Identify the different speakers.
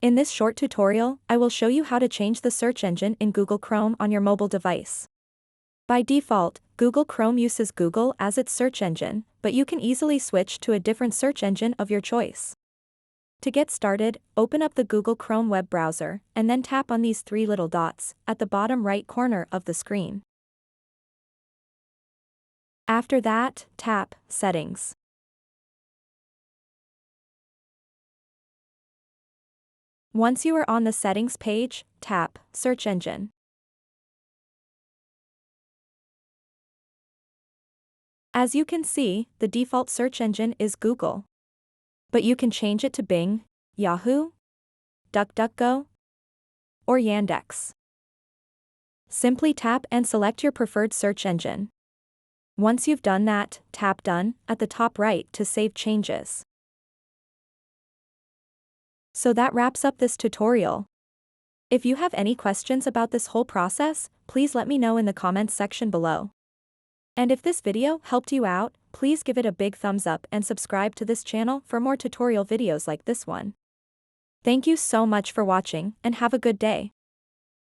Speaker 1: In this short tutorial, I will show you how to change the search engine in Google Chrome on your mobile device. By default, Google Chrome uses Google as its search engine, but you can easily switch to a different search engine of your choice. To get started, open up the Google Chrome web browser, and then tap on these three little dots at the bottom right corner of the screen. After that, tap Settings. Once you are on the Settings page, tap Search Engine. As you can see, the default search engine is Google. But you can change it to Bing, Yahoo, DuckDuckGo, or Yandex. Simply tap and select your preferred search engine. Once you've done that, tap Done at the top right to save changes. So that wraps up this tutorial. If you have any questions about this whole process, please let me know in the comments section below. And if this video helped you out, please give it a big thumbs up and subscribe to this channel for more tutorial videos like this one. Thank you so much for watching and have a good day.